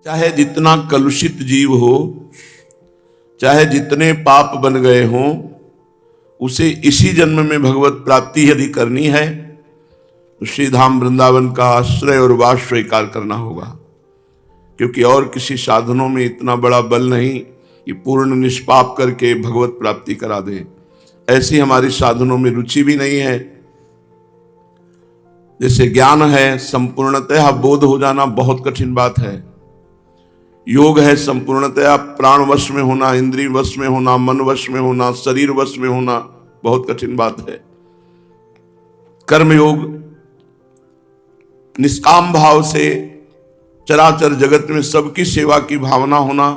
चाहे जितना कलुषित जीव हो, चाहे जितने पाप बन गए हों, उसे इसी जन्म में भगवत प्राप्ति यदि करनी है तो श्री धाम वृंदावन का आश्रय और वास स्वीकार करना होगा, क्योंकि और किसी साधनों में इतना बड़ा बल नहीं कि पूर्ण निष्पाप करके भगवत प्राप्ति करा दे। ऐसी हमारी साधनों में रुचि भी नहीं है। जैसे ज्ञान है, संपूर्णतः बोध हो जाना बहुत कठिन बात है। योग है संपूर्णतया प्राण वश में होना, इंद्रिय वश में होना, मन वश में होना, शरीर वश में होना बहुत कठिन बात है। कर्म योग निष्काम भाव से चराचर जगत में सबकी सेवा की भावना होना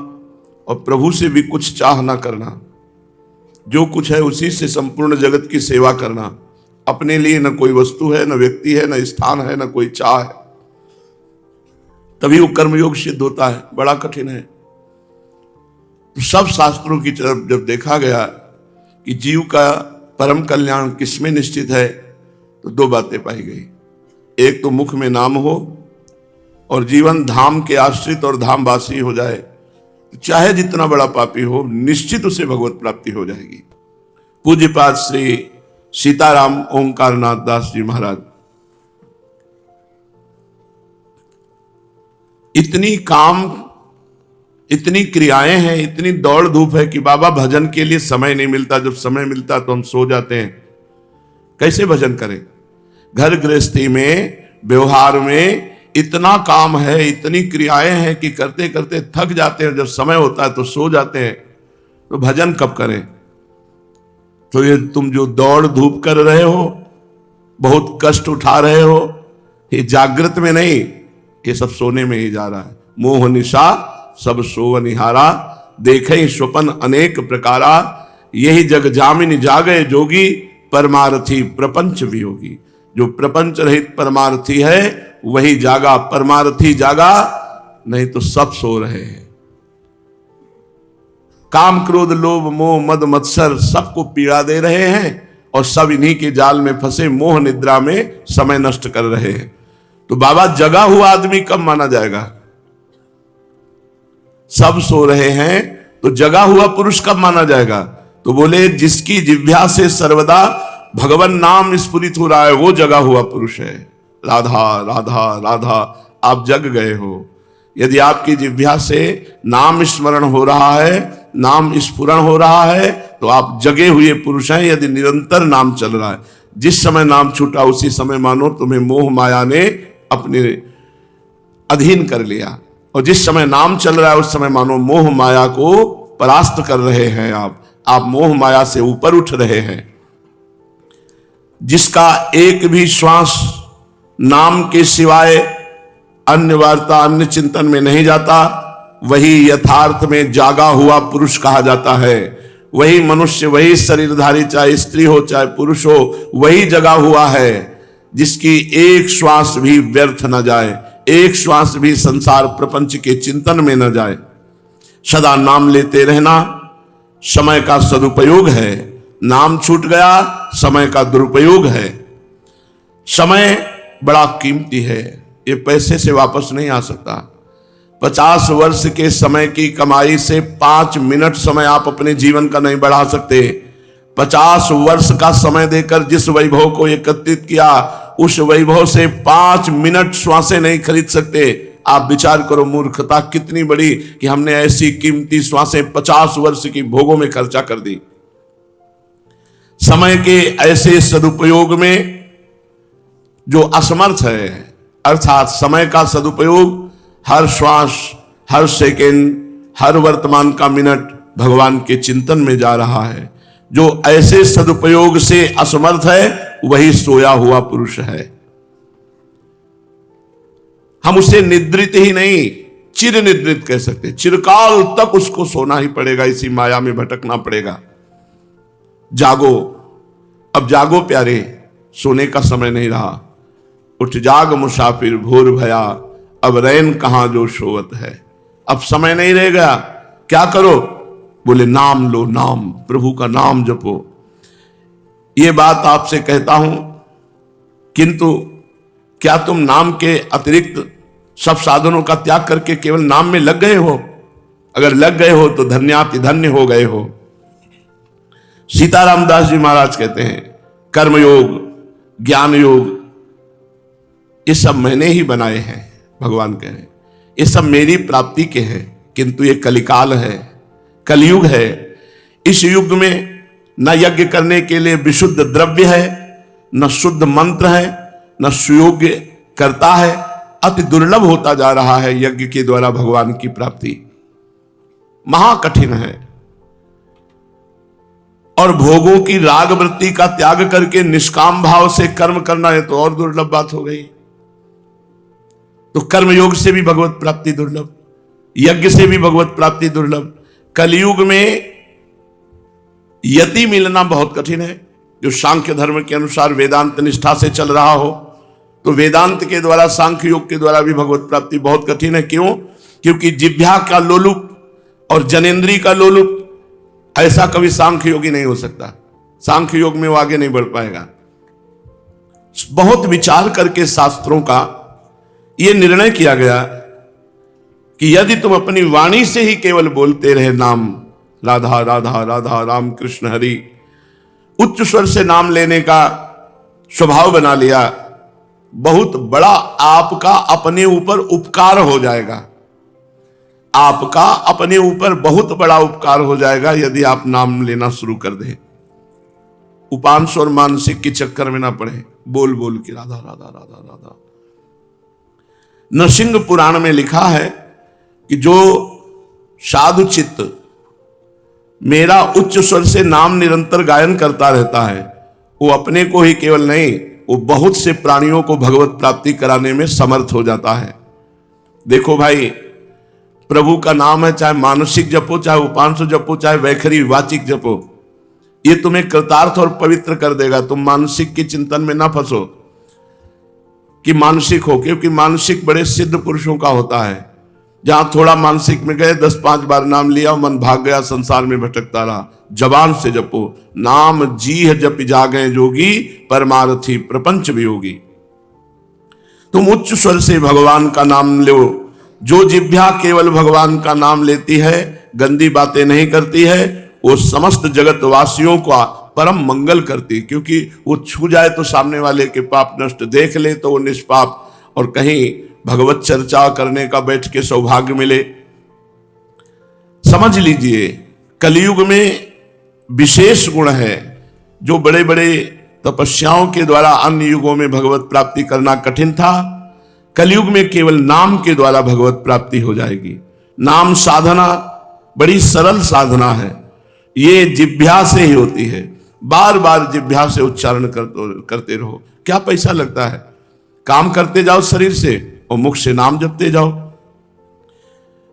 और प्रभु से भी कुछ चाह ना करना, जो कुछ है उसी से संपूर्ण जगत की सेवा करना। अपने लिए न कोई वस्तु है, न व्यक्ति है, न स्थान है, न कोई चाह है, तभी वो कर्मयोग सिद्ध होता है। बड़ा कठिन है। तो सब शास्त्रों की तरफ जब देखा गया कि जीव का परम कल्याण किसमें निश्चित है, तो दो बातें पाई गई। एक तो मुख में नाम हो और जीवन धाम के आश्रित और धामवासी हो जाए, तो चाहे जितना बड़ा पापी हो निश्चित उसे भगवत प्राप्ति हो जाएगी। पूज्यपाद श्री सीताराम ओंकारनाथ दास जी महाराज इतनी काम, इतनी क्रियाएं हैं, इतनी दौड़ धूप है कि बाबा भजन के लिए समय नहीं मिलता। जब समय मिलता तो हम सो जाते हैं। कैसे भजन करें? घर गृहस्थी में, व्यवहार में इतना काम है, इतनी क्रियाएं हैं कि करते करते थक जाते हैं। जब समय होता है तो सो जाते हैं। तो भजन कब करें? तो ये तुम जो दौड़ धूप कर रहे हो, बहुत कष्ट उठा रहे हो, ये जागृत में नहीं, ये सब सोने में ही जा रहा है। मोह निशा सब सोवनिहारा, देखे स्वपन अनेक प्रकारा, यही जग जामिन जागे जोगी, परमार्थी प्रपंच वियोगी। जो प्रपंच रहित परमार्थी है वही जागा, परमार्थी जागा नहीं तो सब सो रहे हैं। काम क्रोध लोभ मोह मद मत्सर सबको पीड़ा दे रहे हैं और सब इन्हीं के जाल में फंसे मोह निद्रा में समय नष्ट कर रहे हैं। तो बाबा जगा हुआ आदमी कब माना जाएगा? सब सो रहे हैं तो जगा हुआ पुरुष कब माना जाएगा? तो बोले जिसकी जिह्वा से सर्वदा भगवान नाम स्फुरित हो रहा है वो जगा हुआ पुरुष है। राधा राधा राधा, आप जग गए हो। यदि आपकी जिह्वा से नाम स्मरण हो रहा है, नाम स्फुरण हो रहा है, तो आप जगे हुए पुरुष हैं। यदि निरंतर नाम चल रहा है, जिस समय नाम छूटा उसी समय मानो तुम्हें मोह माया ने अपने अधीन कर लिया, और जिस समय नाम चल रहा है उस समय मानो मोह माया को परास्त कर रहे हैं। आप मोह माया से ऊपर उठ रहे हैं। जिसका एक भी श्वास नाम के सिवाय अन्य वार्ता, अन्य चिंतन में नहीं जाता, वही यथार्थ में जागा हुआ पुरुष कहा जाता है। वही मनुष्य, वही शरीरधारी, चाहे स्त्री हो चाहे पुरुष हो, वही जगा हुआ है जिसकी एक श्वास भी व्यर्थ न जाए, एक श्वास भी संसार प्रपंच के चिंतन में न जाए। सदा नाम लेते रहना समय का सदुपयोग है। नाम छूट गया समय का दुरुपयोग है। समय बड़ा कीमती है, ये पैसे से वापस नहीं आ सकता। 50 वर्ष के समय की कमाई से 5 मिनट समय आप अपने जीवन का नहीं बढ़ा सकते। 50 वर्ष का समय देकर जिस वैभव को एकत्रित किया, उस वैभव से 5 मिनट श्वासें नहीं खरीद सकते। आप विचार करो मूर्खता कितनी बड़ी कि हमने ऐसी कीमती श्वासें 50 वर्ष की भोगों में खर्चा कर दी। समय के ऐसे सदुपयोग में जो असमर्थ है, अर्थात समय का सदुपयोग हर श्वास, हर सेकेंड, हर वर्तमान का मिनट भगवान के चिंतन में जा रहा है। जो ऐसे सदुपयोग से असमर्थ है वही सोया हुआ पुरुष है। हम उसे निद्रित ही नहीं, चिर निद्रित कह सकते। चिरकाल तक उसको सोना ही पड़ेगा, इसी माया में भटकना पड़ेगा। जागो, अब जागो प्यारे, सोने का समय नहीं रहा। उठ जाग मुसाफिर भोर भया, अब रैन कहां जो सोवत है। अब समय नहीं रहेगा, क्या करो? बोले नाम लो, नाम, प्रभु का नाम जपो। ये बात आपसे कहता हूं, किंतु क्या तुम नाम के अतिरिक्त सब साधनों का त्याग करके केवल नाम में लग गए हो? अगर लग गए हो तो धन्याति धन्य हो गए हो। सीताराम दास जी महाराज कहते हैं कर्मयोग, ज्ञान योग, ये सब मैंने ही बनाए हैं। भगवान कह रहे हैं ये सब मेरी प्राप्ति के हैं, किंतु ये कलिकाल है, कलयुग है। इस युग में न यज्ञ करने के लिए विशुद्ध द्रव्य है, न शुद्ध मंत्र है, न सुयोग्य करता है। अति दुर्लभ होता जा रहा है यज्ञ के द्वारा भगवान की प्राप्ति, महाकठिन है। और भोगों की राग वृत्ति का त्याग करके निष्काम भाव से कर्म करना है तो और दुर्लभ बात हो गई। तो कर्म योग से भी भगवत प्राप्ति दुर्लभ, यज्ञ से भी भगवत प्राप्ति दुर्लभ। कलयुग में यति मिलना बहुत कठिन है। जो सांख्य धर्म के अनुसार वेदांत निष्ठा से चल रहा हो तो वेदांत के द्वारा, सांख्य योग के द्वारा भी भगवत प्राप्ति बहुत कठिन है। क्यों? क्योंकि जिह्वा का लोलुप और जनेन्द्री का लोलुप, ऐसा कभी सांख्य योगी नहीं हो सकता। सांख्य योग में वो आगे नहीं बढ़ पाएगा। बहुत विचार करके शास्त्रों का यह निर्णय किया गया कि यदि तुम अपनी वाणी से ही केवल बोलते रहे नाम, राधा राधा राधा राम कृष्ण हरि, उच्च स्वर से नाम लेने का स्वभाव बना लिया, बहुत बड़ा आपका अपने ऊपर उपकार हो जाएगा। आपका अपने ऊपर बहुत बड़ा उपकार हो जाएगा यदि आप नाम लेना शुरू कर दें। उपांश और मानसिक के चक्कर में ना पड़े, बोल बोल के राधा राधा राधा राधा। नरसिंह पुराण में लिखा है कि जो साधु चित्त मेरा उच्च स्वर से नाम निरंतर गायन करता रहता है, वो अपने को ही केवल नहीं, वो बहुत से प्राणियों को भगवत प्राप्ति कराने में समर्थ हो जाता है। देखो भाई, प्रभु का नाम है, चाहे मानसिक जपो, चाहे उपांश जपो, चाहे वैखरी वाचिक जपो, ये तुम्हें कृतार्थ और पवित्र कर देगा। तुम मानसिक के चिंतन में ना फंसो कि मानसिक हो, क्योंकि मानसिक बड़े सिद्ध पुरुषों का होता है। जहां थोड़ा मानसिक में गए, 10-5 बार नाम लिया, मन भाग गया, संसार में भटकता रहा। जबान से जपो, नाम जीह जप जागे जोगी, परमार्थी प्रपंच वियोगी। तुम उच्च स्वर से भगवान का नाम लो। जो जिह्वा केवल भगवान का नाम लेती है, गंदी बातें नहीं करती है, वो समस्त जगत वासियों का परम मंगल करती, क्योंकि वो छू जाए तो सामने वाले के पाप नष्ट, देख ले तो वो निष्पाप, और कहीं भगवत चर्चा करने का बैठ के सौभाग्य मिले। समझ लीजिए, कलयुग में विशेष गुण है जो बड़े बड़े तपस्याओं के द्वारा अन्य युगों में भगवत प्राप्ति करना कठिन था। कलयुग में केवल नाम के द्वारा भगवत प्राप्ति हो जाएगी। नाम साधना बड़ी सरल साधना है, ये जिह्वा से ही होती है। बार बार जिह्वा से उच्चारण करते रहो। क्या पैसा लगता है? काम करते जाओ शरीर से और मुख से नाम जपते जाओ।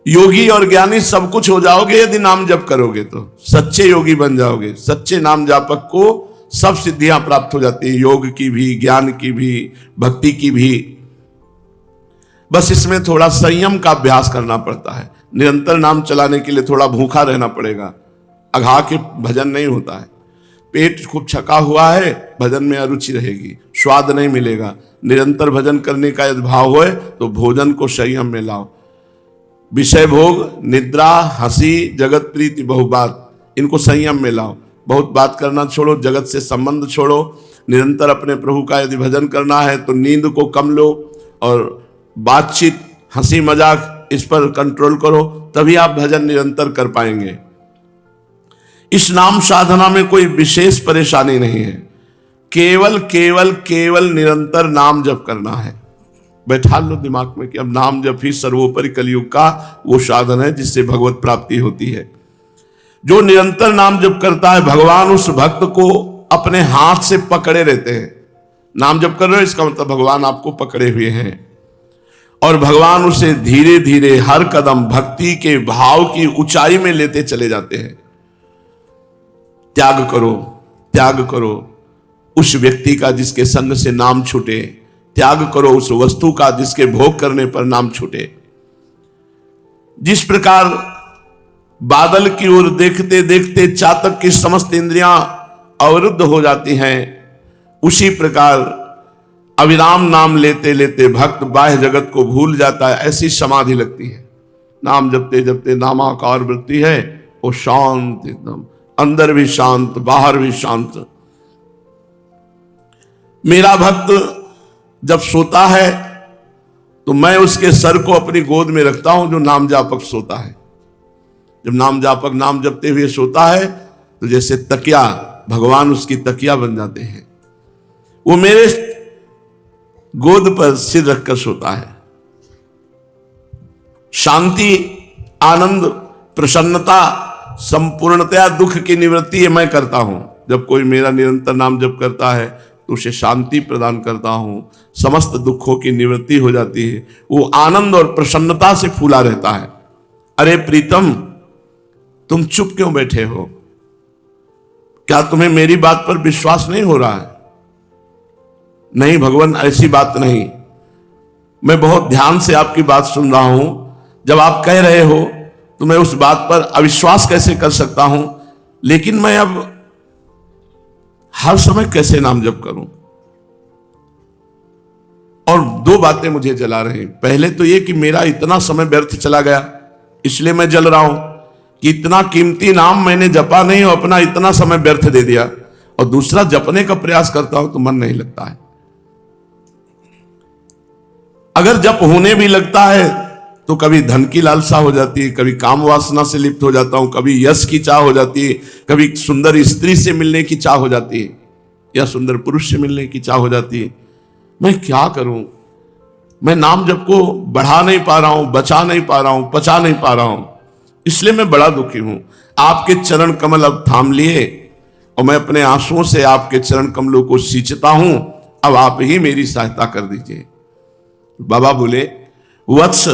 योगी और ज्ञानी सब कुछ हो जाओगे यदि नाम जप करोगे तो। सच्चे योगी बन जाओगे। सच्चे नाम जापक को सब सिद्धियां प्राप्त हो जाती है, योग की भी, ज्ञान की भी, भक्ति की भी। बस इसमें थोड़ा संयम का अभ्यास करना पड़ता है। निरंतर नाम चलाने के लिए थोड़ा भूखा रहना पड़ेगा। अघा के भजन नहीं होता है। पेट खूब छका हुआ है, भजन में अरुचि रहेगी, स्वाद नहीं मिलेगा। निरंतर भजन करने का यदि भाव होए तो भोजन को संयम में लाओ। विषय भोग, निद्रा, हंसी, जगत प्रीति, बहुबात, इनको संयम में लाओ। बहुत बात करना छोड़ो, जगत से संबंध छोड़ो। निरंतर अपने प्रभु का यदि भजन करना है तो नींद को कम लो और बातचीत, हंसी मजाक, इस पर कंट्रोल करो, तभी आप भजन निरंतर कर पाएंगे। इस नाम साधना में कोई विशेष परेशानी नहीं है। केवल केवल केवल निरंतर नाम जप करना है। बैठा लो दिमाग में कि अब नाम जप ही सर्वोपरि कलयुग का वो साधन है जिससे भगवत प्राप्ति होती है। जो निरंतर नाम जप करता है, भगवान उस भक्त को अपने हाथ से पकड़े रहते हैं। नाम जप कर रहे हो, इसका मतलब भगवान आपको पकड़े हुए हैं और भगवान उसे धीरे धीरे हर कदम भक्ति के भाव की ऊंचाई में लेते चले जाते हैं। त्याग करो, त्याग करो उस व्यक्ति का जिसके संग से नाम छूटे। त्याग करो उस वस्तु का जिसके भोग करने पर नाम छूटे। जिस प्रकार बादल की ओर देखते देखते चातक की समस्त इंद्रियां अवरुद्ध हो जाती हैं, उसी प्रकार अविराम नाम लेते लेते भक्त बाह्य जगत को भूल जाता है, ऐसी समाधि लगती है। नाम जपते जपते नामाकार वृत्ति है, वो शांत एकदम, अंदर भी शांत बाहर भी शांत। मेरा भक्त जब सोता है तो मैं उसके सर को अपनी गोद में रखता हूं, जो नाम जापक सोता है। जब नाम जापक नाम जपते हुए सोता है तो जैसे तकिया, भगवान उसकी तकिया बन जाते हैं। वो मेरे गोद पर सिर रखकर सोता है। शांति, आनंद, प्रसन्नता, संपूर्णतया दुख की निवृत्ति मैं करता हूं। जब कोई मेरा निरंतर नाम जप करता है तो उसे शांति प्रदान करता हूं, समस्त दुखों की निवृत्ति हो जाती है, वो आनंद और प्रसन्नता से फूला रहता है। अरे प्रीतम, तुम चुप क्यों बैठे हो? क्या तुम्हें मेरी बात पर विश्वास नहीं हो रहा है? नहीं भगवान, ऐसी बात नहीं, मैं बहुत ध्यान से आपकी बात सुन रहा हूं। जब आप कह रहे हो तो मैं उस बात पर अविश्वास कैसे कर सकता हूं, लेकिन मैं अब हर समय कैसे नाम जप करूं? और दो बातें मुझे जला रही। पहले तो ये कि मेरा इतना समय व्यर्थ चला गया, इसलिए मैं जल रहा हूं कि इतना कीमती नाम मैंने जपा नहीं और अपना इतना समय व्यर्थ दे दिया। और दूसरा, जपने का प्रयास करता हूं तो मन नहीं लगता है। अगर जप होने भी लगता है तो कभी धन की लालसा हो जाती है, कभी काम वासना से लिप्त हो जाता हूं, कभी यश की चाह हो जाती है, कभी सुंदर स्त्री से मिलने की चाह हो जाती है, या सुंदर पुरुष से मिलने की चाह हो जाती है। मैं क्या करूं? मैं नाम जप को बढ़ा नहीं पा रहा हूं, बचा नहीं पा रहा हूं, पचा नहीं पा रहा हूं, इसलिए मैं बड़ा दुखी हूं। आपके चरण कमल अब थाम लिए और मैं अपने आंसुओं से आपके चरण कमलों को सींचता हूं। अब आप ही मेरी सहायता कर दीजिए। बाबा बोले, वत्स,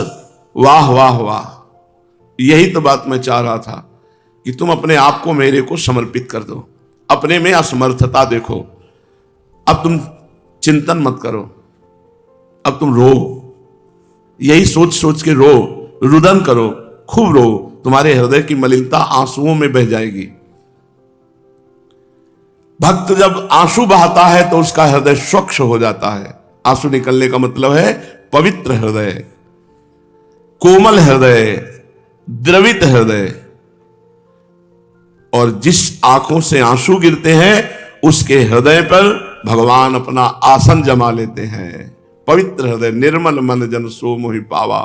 वाह वाह वाह, यही तो बात मैं चाह रहा था कि तुम अपने आप को मेरे को समर्पित कर दो। अपने में असमर्थता देखो, अब तुम चिंतन मत करो, अब तुम रो, यही सोच सोच के रो, रुदन करो, खूब रो, तुम्हारे हृदय की मलिनता आंसुओं में बह जाएगी। भक्त जब आंसू बहाता है तो उसका हृदय स्वच्छ हो जाता है। आंसू निकलने का मतलब है पवित्र हृदय, कोमल हृदय, द्रवित हृदय। और जिस आंखों से आंसू गिरते हैं उसके हृदय पर भगवान अपना आसन जमा लेते हैं। पवित्र हृदय, निर्मल मन जन सो मोहि पावा।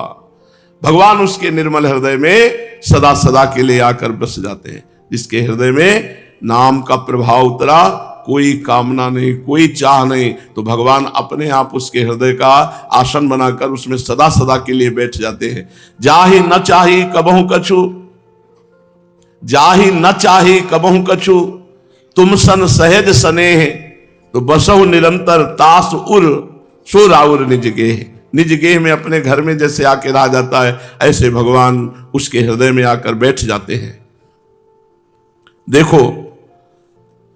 भगवान उसके निर्मल हृदय में सदा सदा के लिए आकर बस जाते हैं। जिसके हृदय में नाम का प्रभाव उतरा, कोई कामना नहीं, कोई चाह नहीं, तो भगवान अपने आप उसके हृदय का आसन बनाकर उसमें सदा सदा के लिए बैठ जाते हैं। जाहि न चाही कबहु कछु, जाहि न चाही कबहु कछु, तुम सन सहज स्नेह, तो बसहु निरंतर तास उर सो राउर निज गेह। निज गेह में अपने घर में जैसे आके रह जाता है, ऐसे भगवान उसके हृदय में आकर बैठ जाते हैं। देखो,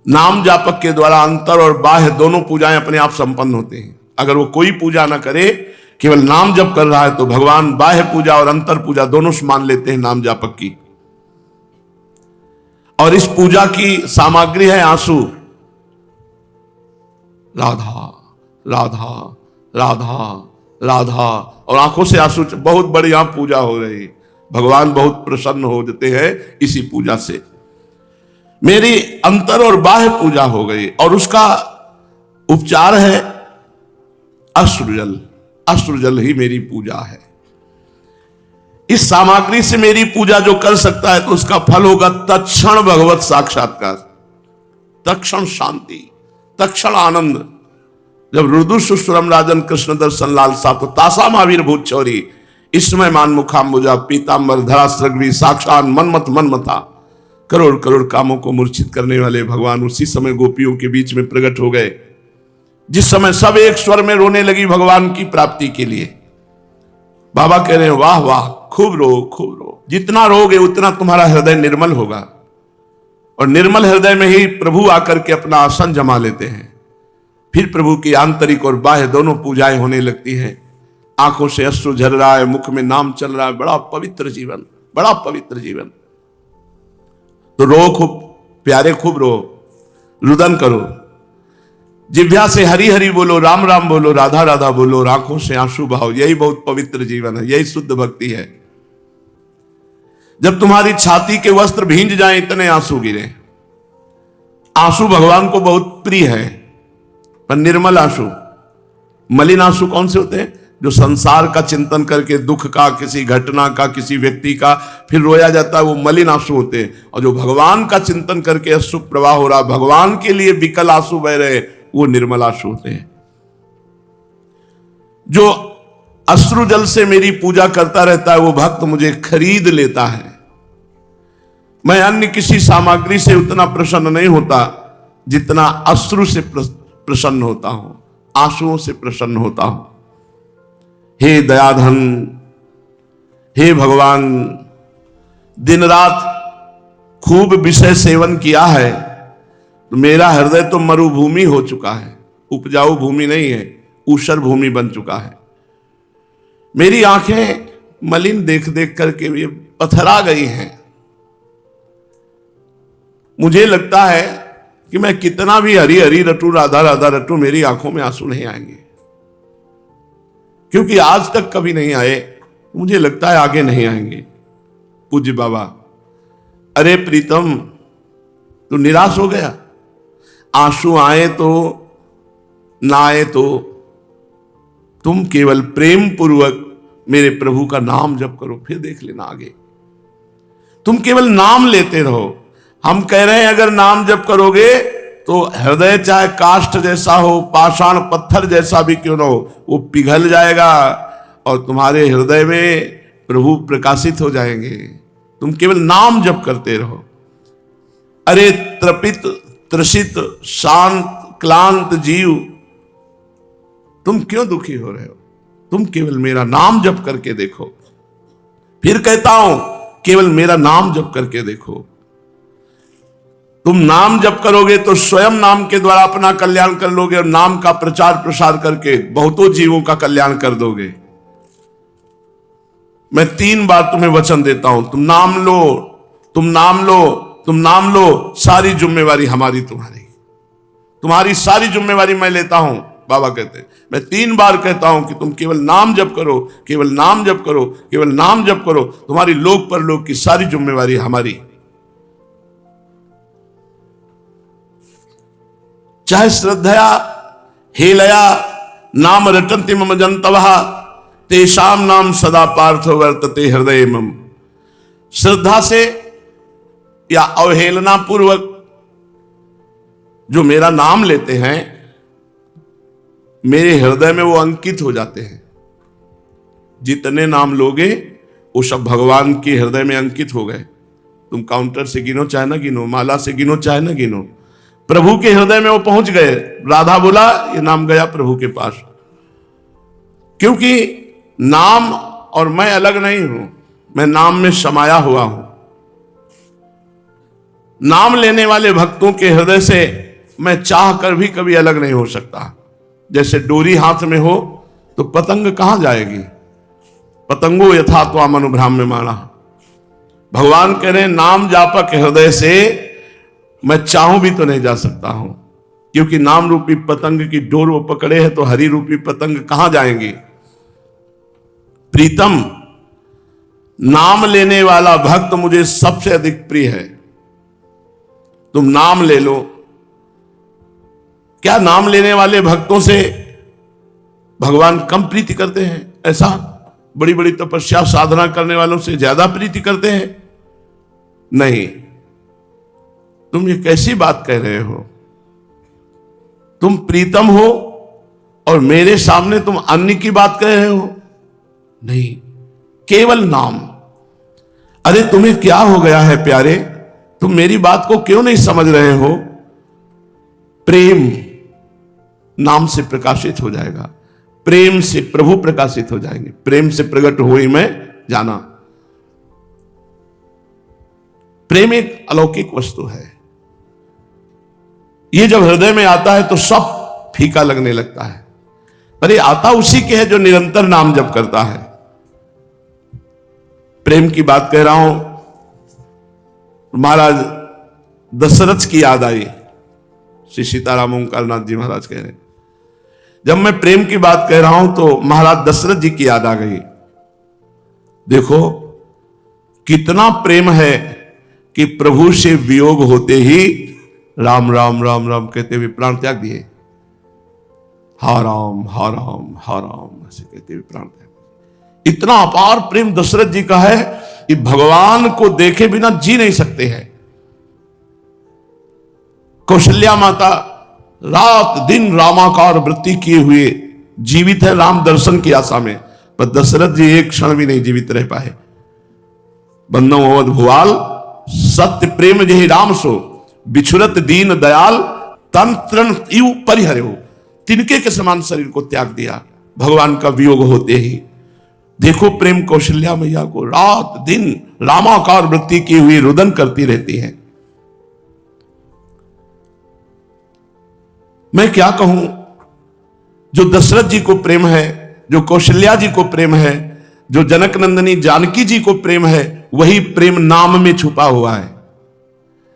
नाम जापक के द्वारा अंतर और बाह्य दोनों पूजाएं अपने आप संपन्न होते हैं। अगर वो कोई पूजा ना करे, केवल नाम जप कर रहा है, तो भगवान बाह्य पूजा और अंतर पूजा दोनों मान लेते हैं नाम जापक की। और इस पूजा की सामग्री है आंसू। राधा राधा राधा राधा, और आंखों से आंसू। बहुत बढ़िया पूजा हो रही, भगवान बहुत प्रसन्न हो जाते हैं इसी पूजा से। मेरी अंतर और बाह्य पूजा हो गई, और उसका उपचार है अश्रुजल। अश्रुजल ही मेरी पूजा है। इस सामग्री से मेरी पूजा जो कर सकता है तो उसका फल होगा तत्क्षण भगवत साक्षात्कार, तत्क्षण शांति, तत्क्षण आनंद। जब रुदु सुश्रम राजन कृष्ण दर्शन लाल सातो तासा महावीर भूत चौरी, इसमें मान मुखाम्बुजा पीतांबर धरा सृग्वी साक्षात मनमत मनमथा। करोड़ करोड़ कामों को मूर्छित करने वाले भगवान उसी समय गोपियों के बीच में प्रकट हो गए, जिस समय सब एक स्वर में रोने लगी भगवान की प्राप्ति के लिए। बाबा कह रहे हैं, वाह वाह, खूब रो खूब रो। जितना रोगे उतना तुम्हारा हृदय निर्मल होगा, और निर्मल हृदय में ही प्रभु आकर के अपना आसन जमा लेते हैं। फिर प्रभु की आंतरिक और बाह्य दोनों पूजाएं होने लगती हैं। आंखों से अश्रु झर रहा है, मुख में नाम चल रहा है। बड़ा पवित्र जीवन, बड़ा पवित्र जीवन। तो रो खूब प्यारे, खूब रो, रुदन करो। जिह्वा से हरि हरि बोलो, राम राम बोलो, राधा राधा बोलो, और आंखों से आंसू बहाओ। यही बहुत पवित्र जीवन है, यही शुद्ध भक्ति है। जब तुम्हारी छाती के वस्त्र भींज जाएं, इतने आंसू गिरे। आंसू भगवान को बहुत प्रिय है, पर निर्मल आंसू। मलिन आंसू कौन से होते हैं? जो संसार का चिंतन करके, दुख का, किसी घटना का, किसी व्यक्ति का फिर रोया जाता है, वो मलिन आंसू होते हैं। और जो भगवान का चिंतन करके अश्रु प्रवाह हो रहा, भगवान के लिए विकल आंसू बह रहे, वो निर्मल आंसू होते हैं। जो अश्रु जल से मेरी पूजा करता रहता है, वो भक्त मुझे खरीद लेता है। मैं अन्य किसी सामग्री से उतना प्रसन्न नहीं होता जितना अश्रु से प्रसन्न होता हूं, आंसुओं से प्रसन्न होता हूं। हे दयाधन, हे भगवान, दिन रात खूब विषय सेवन किया है तो मेरा हृदय तो मरुभूमि हो चुका है, उपजाऊ भूमि नहीं है, ऊषर भूमि बन चुका है। मेरी आंखें मलिन देख देख करके ये पथरा गई हैं। मुझे लगता है कि मैं कितना भी हरी हरी रटू, राधा राधा रटू, मेरी आंखों में आंसू नहीं आएंगे, क्योंकि आज तक कभी नहीं आए, मुझे लगता है आगे नहीं आएंगे। पूज्य बाबा, अरे प्रीतम, तू निराश हो गया? आंसू आए तो ना आए तो तुम केवल प्रेम पूर्वक मेरे प्रभु का नाम जप करो, फिर देख लेना आगे। तुम केवल नाम लेते रहो। हम कह रहे हैं अगर नाम जप करोगे तो हृदय चाहे काष्ठ जैसा हो, पाषाण पत्थर जैसा भी क्यों ना हो, वो पिघल जाएगा और तुम्हारे हृदय में प्रभु प्रकाशित हो जाएंगे। तुम केवल नाम जप करते रहो। अरे तृपित त्रसित शांत क्लांत जीव, तुम क्यों दुखी हो रहे हो? तुम केवल मेरा नाम जप करके देखो। फिर कहता हूं, केवल मेरा नाम जप करके देखो। तुम नाम जप करोगे तो स्वयं नाम के द्वारा अपना कल्याण कर लोगे, और नाम का प्रचार प्रसार करके बहुतों जीवों का कल्याण कर दोगे। मैं 3 बार तुम्हें वचन देता हूं, तुम नाम लो, तुम नाम लो, तुम नाम लो, सारी जिम्मेवारी हमारी, तुम्हारी सारी जिम्मेवारी मैं लेता हूं। बाबा कहते हैं, मैं 3 बार कहता हूं कि तुम केवल नाम जप करो, केवल नाम जप करो, केवल नाम जप करो, तुम्हारी लोक परलोक की सारी जिम्मेवारी हमारी। चाहे श्रद्धया हेलया नाम रटन्ति मम जन्तवः तेषाम नाम सदा पार्थो वर्तते हृदय मम। श्रद्धा से या अवहेलना पूर्वक जो मेरा नाम लेते हैं, मेरे हृदय में वो अंकित हो जाते हैं। जितने नाम लोगे वो सब भगवान के हृदय में अंकित हो गए। तुम काउंटर से गिनो चाहे ना गिनो, माला से गिनो चाहे ना गिनो, प्रभु के हृदय में वो पहुंच गए। राधा बोला, ये नाम गया प्रभु के पास। क्योंकि नाम और मैं अलग नहीं हूं, मैं नाम में समाया हुआ हूं। नाम लेने वाले भक्तों के हृदय से मैं चाह कर भी कभी अलग नहीं हो सकता। जैसे डोरी हाथ में हो तो पतंग कहां जाएगी? पतंगो यथा त्वाम अनुभ्राम्यमाणः। भगवान कह रहे हैं, नाम जापक हृदय से मैं चाहूं भी तो नहीं जा सकता हूं, क्योंकि नाम रूपी पतंग की डोर वो पकड़े है, तो हरि रूपी पतंग कहां जाएंगी? प्रीतम, नाम लेने वाला भक्त मुझे सबसे अधिक प्रिय है। तुम नाम ले लो। क्या नाम लेने वाले भक्तों से भगवान कम प्रीति करते हैं? ऐसा बड़ी बड़ी तपस्या साधना करने वालों से ज्यादा प्रीति करते हैं? नहीं। तुम ये कैसी बात कह रहे हो? तुम प्रीतम हो और मेरे सामने तुम अन्य की बात कह रहे हो? नहीं, केवल नाम। अरे तुम्हें क्या हो गया है प्यारे? तुम मेरी बात को क्यों नहीं समझ रहे हो? प्रेम नाम से प्रकाशित हो जाएगा, प्रेम से प्रभु प्रकाशित हो जाएंगे। प्रेम से प्रकट हुई मैं जाना। प्रेम एक अलौकिक वस्तु है। ये जब हृदय में आता है तो सब फीका लगने लगता है, पर ये आता उसी के है जो निरंतर नाम जप करता है। प्रेम की बात कह रहा हूं, महाराज दशरथ की याद आई। श्री सीताराम ओंकारनाथ जी महाराज कह रहे हैं। जब मैं प्रेम की बात कह रहा हूं तो महाराज दशरथ जी की याद आ गई। देखो कितना प्रेम है कि प्रभु से वियोग होते ही राम राम राम राम कहते हुए प्राण त्याग दिए। हा राम हा राम हा राम ऐसे कहते हुए प्राण त्याग। इतना अपार प्रेम दशरथ जी का है कि भगवान को देखे बिना जी नहीं सकते हैं। कौशल्या माता रात दिन रामाकार वृत्ति किए हुए जीवित है राम दर्शन की आशा में, पर दशरथ जी एक क्षण भी नहीं जीवित रह पाए। बंदो अवध भुआल सत्य प्रेम जहि राम सो, बिछुरत दीन दयाल तन तृण इव परिहरे हो। तिनके के समान शरीर को त्याग दिया भगवान का वियोग होते ही। देखो प्रेम कौशल्या मैया को रात दिन रामाकार वृत्ति की हुई रुदन करती रहती है। मैं क्या कहूं, जो दशरथ जी को प्रेम है, जो कौशल्या जी को प्रेम है, जो जनक नंदिनी जानकी जी को प्रेम है, वही प्रेम नाम में छुपा हुआ है।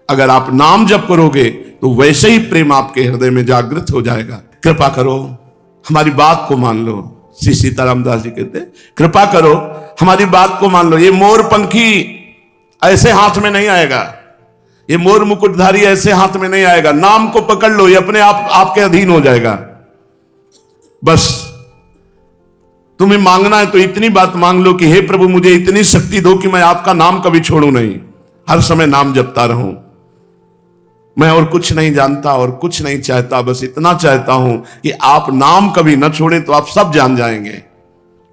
अगर आप नाम जप करोगे तो वैसे ही प्रेम आपके हृदय में जागृत हो जाएगा। कृपा करो हमारी बात को मान लो। श्री सीताराम दास जी कहते कृपा करो हमारी बात को मान लो। ये मोर पंखी ऐसे हाथ में नहीं आएगा, ये मोर मुकुटधारी ऐसे हाथ में नहीं आएगा। नाम को पकड़ लो, ये अपने आप आपके अधीन हो जाएगा। बस तुम्हें मांगना है तो इतनी बात मांग लो कि हे प्रभु मुझे इतनी शक्ति दो कि मैं आपका नाम कभी छोड़ू नहीं, हर समय नाम जपता रहूं। मैं और कुछ नहीं जानता और कुछ नहीं चाहता, बस इतना चाहता हूं कि आप नाम कभी न छोड़े तो आप सब जान जाएंगे।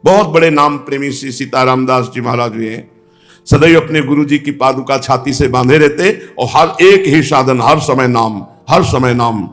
बहुत बड़े नाम प्रेमी श्री सीताराम दास जी महाराज हुए हैं। सदैव अपने गुरु जी की पादुका छाती से बांधे रहते और हर एक ही साधन, हर समय नाम, हर समय नाम।